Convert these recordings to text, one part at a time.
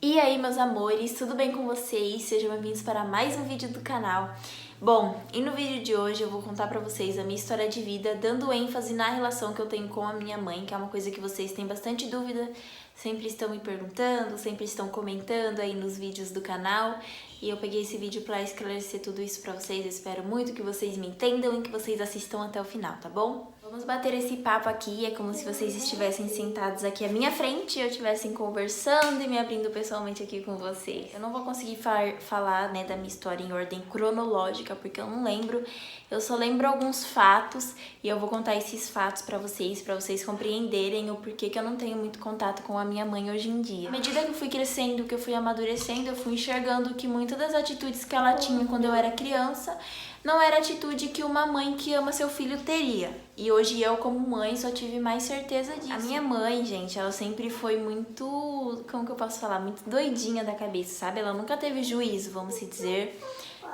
E aí, meus amores, tudo bem com vocês? Sejam bem-vindos para mais um vídeo do canal. Bom, e no vídeo de hoje eu vou contar pra vocês a minha história de vida, dando ênfase na relação que eu tenho com a minha mãe, que é uma coisa que vocês têm bastante dúvida, sempre estão me perguntando, sempre estão comentando aí nos vídeos do canal. E eu peguei esse vídeo pra esclarecer tudo isso pra vocês. Eu espero muito que vocês me entendam e que vocês assistam até o final, tá bom? Vamos bater esse papo aqui, é como se vocês estivessem sentados aqui à minha frente e eu estivessem conversando e me abrindo pessoalmente aqui com vocês. Eu não vou conseguir falar né, da minha história em ordem cronológica, porque eu não lembro. Eu só lembro alguns fatos e eu vou contar esses fatos pra vocês compreenderem o porquê que eu não tenho muito contato com a minha mãe hoje em dia. À medida que eu fui crescendo, que eu fui amadurecendo, eu fui enxergando que muitas das atitudes que ela tinha quando eu era criança não era atitude que uma mãe que ama seu filho teria. E hoje eu, como mãe, só tive mais certeza disso. A minha mãe, gente, ela sempre foi muito, como que eu posso falar? Muito doidinha da cabeça, sabe? Ela nunca teve juízo, vamos se dizer.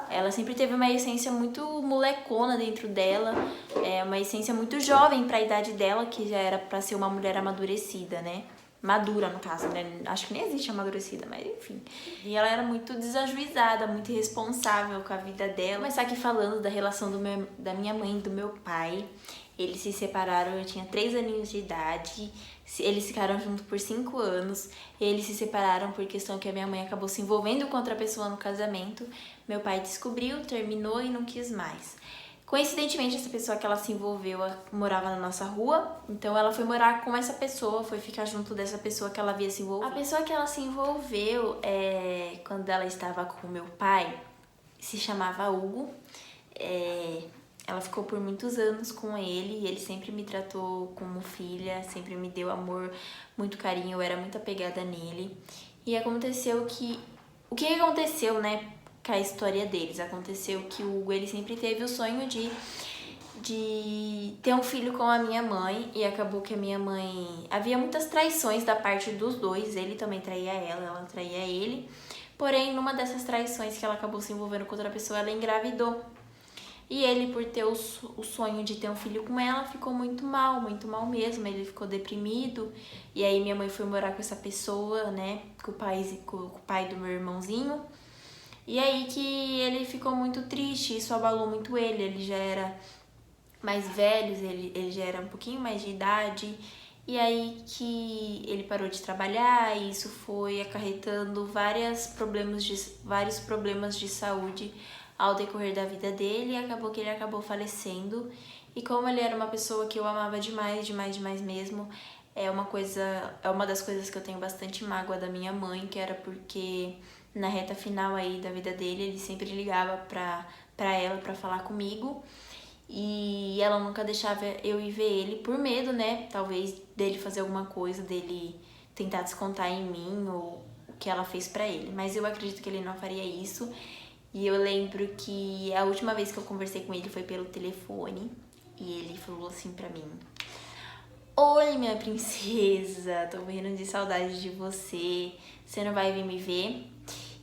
Ela sempre teve uma essência muito molecona dentro dela, uma essência muito jovem para a idade dela, que já era para ser uma mulher amadurecida, né? Madura, no caso, né? Acho que nem existe amadurecida, mas enfim. E ela era muito desajuizada, muito irresponsável com a vida dela. Vou começar aqui falando da relação da minha mãe e do meu pai. Eles se separaram, eu tinha 3 aninhos de idade. Eles ficaram juntos por 5 anos. Eles se separaram por questão que a minha mãe acabou se envolvendo com outra pessoa no casamento. Meu pai descobriu, terminou e não quis mais. Coincidentemente, essa pessoa que ela se envolveu morava na nossa rua, então ela foi morar com essa pessoa, foi ficar junto dessa pessoa que ela havia se envolvido. A pessoa que ela se envolveu, quando ela estava com o meu pai, se chamava Hugo. Ela ficou por muitos anos com ele e ele sempre me tratou como filha, sempre me deu amor, muito carinho, eu era muito apegada nele. E aconteceu que... O que aconteceu, né? Com a história deles. Aconteceu que o Hugo, ele sempre teve o sonho de ter um filho com a minha mãe e acabou que a minha mãe... Havia muitas traições da parte dos dois, ele também traía ela traía ele. Porém, numa dessas traições que ela acabou se envolvendo com outra pessoa, ela engravidou. E ele, por ter o sonho de ter um filho com ela, ficou muito mal mesmo, ele ficou deprimido. E aí minha mãe foi morar com essa pessoa, né, com o pai do meu irmãozinho. E aí que ele ficou muito triste, isso abalou muito ele já era mais velho, ele já era um pouquinho mais de idade. E aí que ele parou de trabalhar e isso foi acarretando vários problemas de saúde ao decorrer da vida dele, e acabou que ele acabou falecendo. E como ele era uma pessoa que eu amava demais mesmo, é uma das coisas que eu tenho bastante mágoa da minha mãe, que era porque na reta final aí da vida dele, ele sempre ligava pra ela pra falar comigo, e ela nunca deixava eu ir ver ele por medo, né, talvez dele fazer alguma coisa, dele tentar descontar em mim ou o que ela fez pra ele, mas eu acredito que ele não faria isso. E eu lembro que a última vez que eu conversei com ele foi pelo telefone e ele falou assim pra mim: "Oi, minha princesa, tô morrendo de saudade de você, você não vai vir me ver?"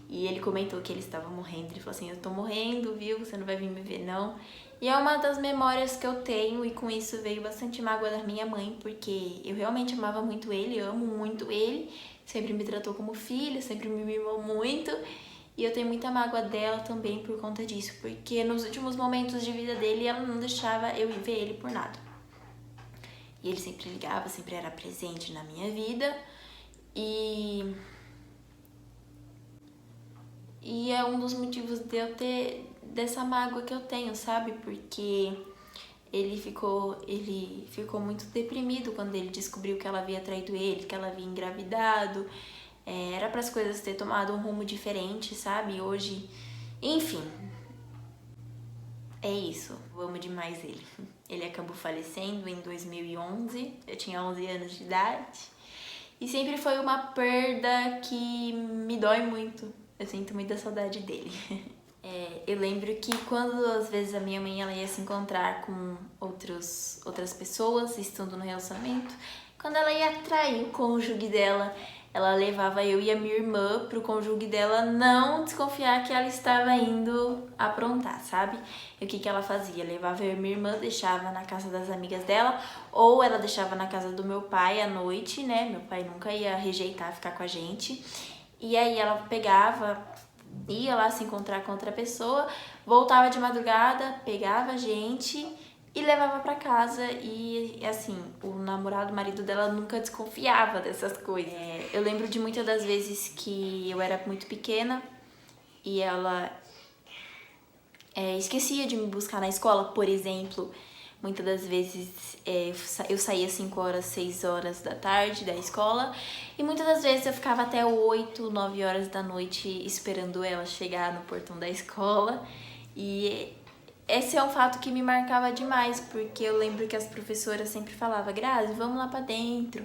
E ele comentou que ele estava morrendo, ele falou assim: "Eu tô morrendo, viu? Você não vai vir me ver, não." E é uma das memórias que eu tenho, e com isso veio bastante mágoa da minha mãe, porque eu realmente amava muito ele, eu amo muito ele, sempre me tratou como filho, sempre me mimou muito. E eu tenho muita mágoa dela também por conta disso, porque nos últimos momentos de vida dele, ela não deixava eu ir ver ele por nada. E ele sempre ligava, sempre era presente na minha vida. E é um dos motivos de eu ter dessa mágoa que eu tenho, sabe? Porque ele ficou muito deprimido quando ele descobriu que ela havia traído ele, que ela havia engravidado. Era para as coisas ter tomado um rumo diferente, sabe? Hoje, enfim, é isso. Eu amo demais ele. Ele acabou falecendo em 2011, eu tinha 11 anos de idade. E sempre foi uma perda que me dói muito. Eu sinto muita saudade dele. Eu lembro que quando às vezes a minha mãe ela ia se encontrar com outras pessoas estando no relacionamento, quando ela ia trair o cônjuge dela, ela levava eu e a minha irmã pro cônjuge dela não desconfiar que ela estava indo aprontar, sabe? E o que ela fazia? Levava eu e minha irmã, deixava na casa das amigas dela, ou ela deixava na casa do meu pai à noite, né? Meu pai nunca ia rejeitar ficar com a gente. E aí ela pegava, ia lá se encontrar com outra pessoa, voltava de madrugada, pegava a gente e levava pra casa. E assim, o namorado, o marido dela nunca desconfiava dessas coisas. Eu lembro de muitas das vezes que eu era muito pequena e ela esquecia de me buscar na escola, por exemplo. Muitas das vezes eu saía 5 horas, 6 horas da tarde da escola e muitas das vezes eu ficava até 8, 9 horas da noite esperando ela chegar no portão da escola. E esse é um fato que me marcava demais, porque eu lembro que as professoras sempre falavam: Grazi, vamos lá pra dentro.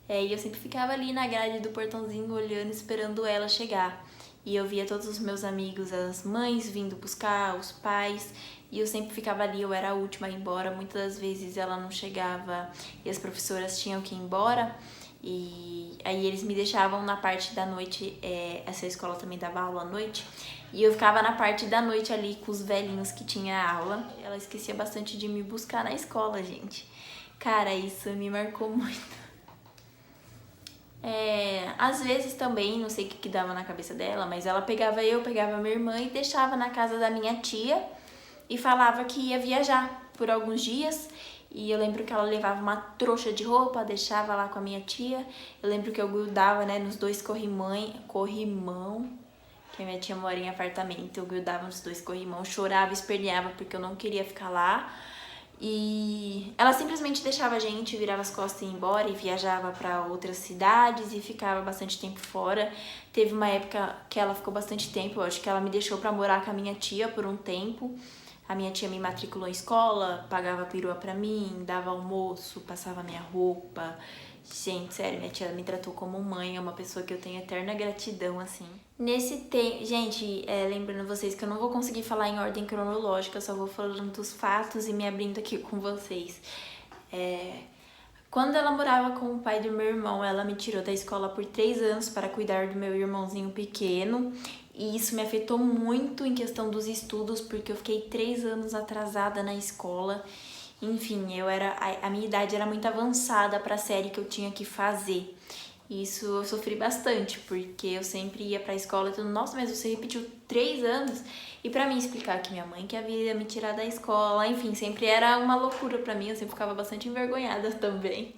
E eu sempre ficava ali na grade do portãozinho olhando, esperando ela chegar. E eu via todos os meus amigos, as mães vindo buscar, os pais, e eu sempre ficava ali, eu era a última a ir embora. Muitas das vezes ela não chegava e as professoras tinham que ir embora, e aí eles me deixavam na parte da noite. Essa escola também dava aula à noite, e eu ficava na parte da noite ali com os velhinhos que tinha aula. Ela esquecia bastante de me buscar na escola, gente. Cara, isso me marcou muito. Às vezes também, não sei o que dava na cabeça dela, mas ela pegava minha irmã e deixava na casa da minha tia e falava que ia viajar por alguns dias. E eu lembro que ela levava uma trouxa de roupa, deixava lá com a minha tia. Eu lembro que eu grudava, nos dois corrimão, que a minha tia mora em apartamento. Eu grudava nos dois corrimão, chorava, esperneava porque eu não queria ficar lá. E ela simplesmente deixava a gente, virava as costas e ia embora e viajava para outras cidades e ficava bastante tempo fora. Teve uma época que ela ficou bastante tempo, eu acho que ela me deixou para morar com a minha tia por um tempo. A minha tia me matriculou em escola, pagava perua pra mim, dava almoço, passava minha roupa. Gente, sério, minha tia me tratou como mãe, é uma pessoa que eu tenho eterna gratidão, assim. Nesse tempo, gente, lembrando vocês que eu não vou conseguir falar em ordem cronológica, eu só vou falando dos fatos e me abrindo aqui com vocês. Quando ela morava com o pai do meu irmão, ela me tirou da escola por 3 anos para cuidar do meu irmãozinho pequeno. E isso me afetou muito em questão dos estudos, porque eu fiquei 3 anos atrasada na escola. Enfim, a minha idade era muito avançada para a série que eu tinha que fazer. Isso eu sofri bastante, porque eu sempre ia pra escola e tudo, nossa, mas você repetiu 3 anos? E pra mim explicar que minha mãe que havia me tirar da escola, enfim, sempre era uma loucura pra mim, eu sempre ficava bastante envergonhada também.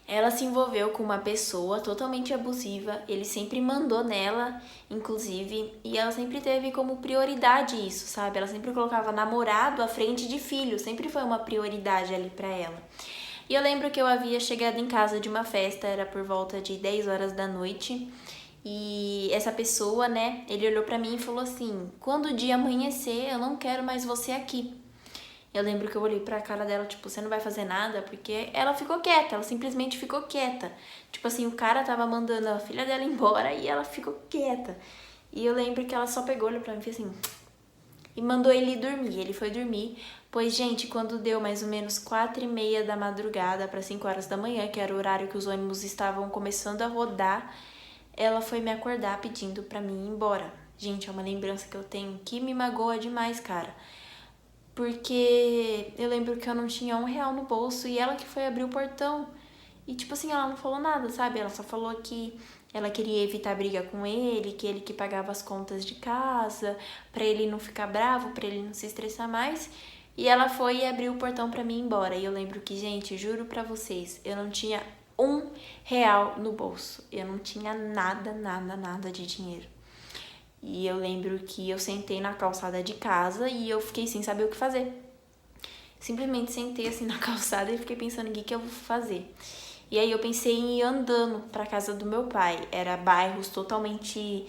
Ela se envolveu com uma pessoa totalmente abusiva, ele sempre mandou nela, inclusive, e ela sempre teve como prioridade isso, sabe? Ela sempre colocava namorado à frente de filho, sempre foi uma prioridade ali pra ela. E eu lembro que eu havia chegado em casa de uma festa, era por volta de 10 horas da noite, e essa pessoa, ele olhou pra mim e falou assim: quando o dia amanhecer, eu não quero mais você aqui. Eu lembro que eu olhei pra cara dela, tipo, você não vai fazer nada? Porque ela ficou quieta, ela simplesmente ficou quieta. Tipo assim, o cara tava mandando a filha dela embora e ela ficou quieta. E eu lembro que ela só pegou, olhou pra mim e fez assim, e mandou ele dormir. Ele foi dormir, pois, gente, quando deu mais ou menos 4h30 da madrugada para 5 horas da manhã, que era o horário que os ônibus estavam começando a rodar, ela foi me acordar pedindo pra mim ir embora. Gente, é uma lembrança que eu tenho que me magoa demais, cara. Porque eu lembro que eu não tinha R$1 no bolso e ela que foi abrir o portão. E tipo assim, ela não falou nada, sabe? Ela só falou que ela queria evitar briga com ele, que ele que pagava as contas de casa, pra ele não ficar bravo, pra ele não se estressar mais. E ela foi e abriu o portão pra mim ir embora. E eu lembro que, gente, juro pra vocês, eu não tinha R$1 no bolso. Eu não tinha nada, nada, nada de dinheiro. E eu lembro que eu sentei na calçada de casa e eu fiquei sem saber o que fazer. Simplesmente sentei assim na calçada e fiquei pensando o que eu vou fazer. E aí eu pensei em ir andando pra casa do meu pai. Era bairros totalmente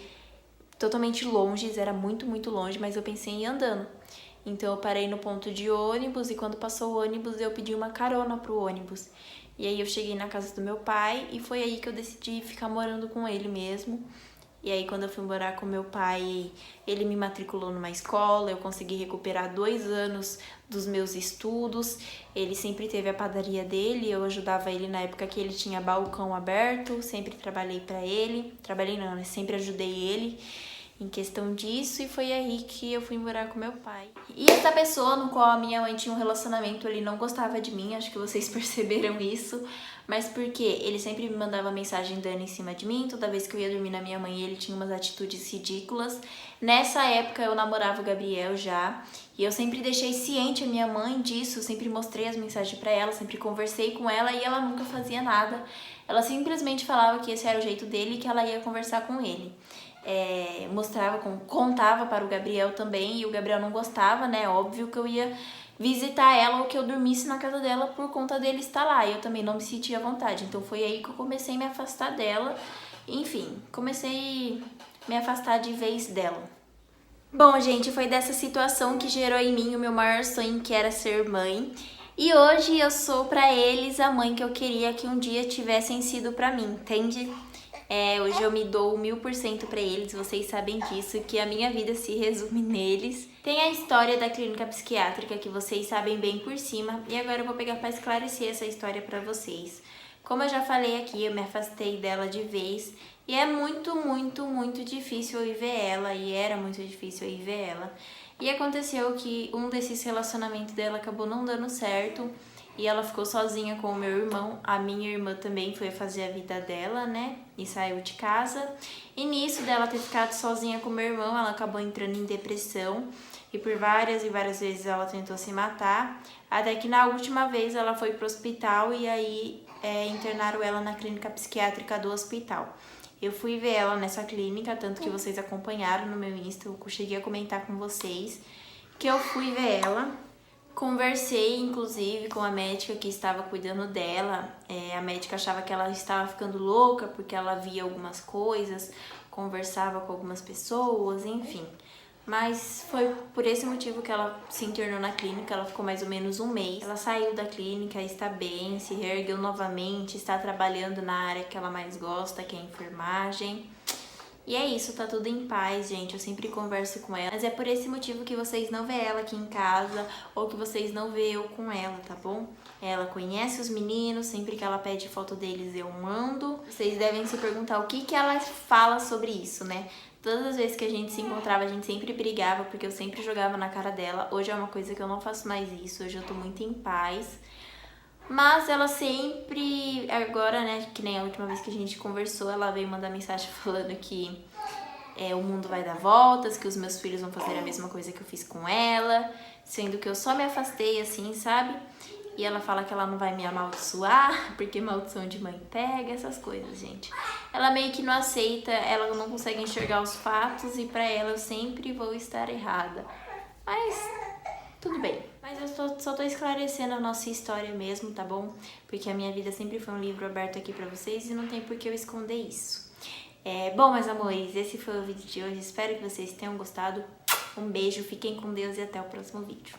longes, era muito, muito longe, mas eu pensei em ir andando. Então eu parei no ponto de ônibus e quando passou o ônibus eu pedi uma carona pro ônibus. E aí eu cheguei na casa do meu pai e foi aí que eu decidi ficar morando com ele mesmo. E aí quando eu fui morar com meu pai, ele me matriculou numa escola, eu consegui recuperar 2 anos dos meus estudos. Ele sempre teve a padaria dele, eu ajudava ele na época que ele tinha balcão aberto, sempre trabalhei pra ele. Trabalhei não, né? Sempre ajudei ele. em questão disso, e foi aí que eu fui morar com meu pai. E essa pessoa no qual a minha mãe tinha um relacionamento, ele não gostava de mim, acho que vocês perceberam isso, mas porque ele sempre me mandava mensagem dando em cima de mim, toda vez que eu ia dormir na minha mãe ele tinha umas atitudes ridículas. Nessa época eu namorava o Gabriel já, e eu sempre deixei ciente a minha mãe disso, sempre mostrei as mensagens pra ela, sempre conversei com ela e ela nunca fazia nada. Ela simplesmente falava que esse era o jeito dele e que ela ia conversar com ele. Contava para o Gabriel também, e o Gabriel não gostava, né? Óbvio que eu ia visitar ela ou que eu dormisse na casa dela por conta dele estar lá. Eu também não me sentia à vontade. Então foi aí que eu comecei a me afastar dela. Enfim, comecei a me afastar de vez dela. Bom, gente, foi dessa situação que gerou em mim o meu maior sonho, que era ser mãe. E hoje eu sou pra eles a mãe que eu queria que um dia tivessem sido pra mim, entende? Hoje eu me dou 1000% pra eles, vocês sabem disso, que a minha vida se resume neles. Tem a história da clínica psiquiátrica que vocês sabem bem por cima, e agora eu vou pegar pra esclarecer essa história pra vocês. Como eu já falei aqui, eu me afastei dela de vez, e é muito, muito, muito difícil eu ir ver ela, e era muito difícil eu ir ver ela. E aconteceu que um desses relacionamentos dela acabou não dando certo, e ela ficou sozinha com o meu irmão. A minha irmã também foi fazer a vida dela, né? E saiu de casa. E nisso dela ter ficado sozinha com o meu irmão, ela acabou entrando em depressão. E por várias e várias vezes ela tentou se matar. Até que na última vez ela foi pro hospital e aí internaram ela na clínica psiquiátrica do hospital. Eu fui ver ela nessa clínica, tanto que vocês acompanharam no meu Insta, eu cheguei a comentar com vocês que eu fui ver ela. Conversei, inclusive, com a médica que estava cuidando dela. A médica achava que ela estava ficando louca porque ela via algumas coisas, conversava com algumas pessoas, enfim. Mas foi por esse motivo que ela se internou na clínica, ela ficou mais ou menos um mês. Ela saiu da clínica, está bem, se reergueu novamente, está trabalhando na área que ela mais gosta, que é a enfermagem. E é isso, tá tudo em paz, gente, eu sempre converso com ela. Mas é por esse motivo que vocês não vê ela aqui em casa, ou que vocês não vê eu com ela, tá bom? Ela conhece os meninos, sempre que ela pede foto deles eu mando. Vocês devem se perguntar o que ela fala sobre isso, né? Todas as vezes que a gente se encontrava, a gente sempre brigava, porque eu sempre jogava na cara dela. Hoje é uma coisa que eu não faço mais isso, hoje eu tô muito em paz. Mas ela sempre, agora, né, que nem a última vez que a gente conversou, ela veio mandar mensagem falando que o mundo vai dar voltas, que os meus filhos vão fazer a mesma coisa que eu fiz com ela, sendo que eu só me afastei assim, sabe? E ela fala que ela não vai me amaldiçoar, porque maldição de mãe pega, essas coisas, gente. Ela meio que não aceita, ela não consegue enxergar os fatos e pra ela eu sempre vou estar errada. Mas tudo bem. Mas eu só tô esclarecendo a nossa história mesmo, tá bom? Porque a minha vida sempre foi um livro aberto aqui pra vocês e não tem por que eu esconder isso. Bom, meus amores, esse foi o vídeo de hoje. Espero que vocês tenham gostado. Um beijo, fiquem com Deus e até o próximo vídeo.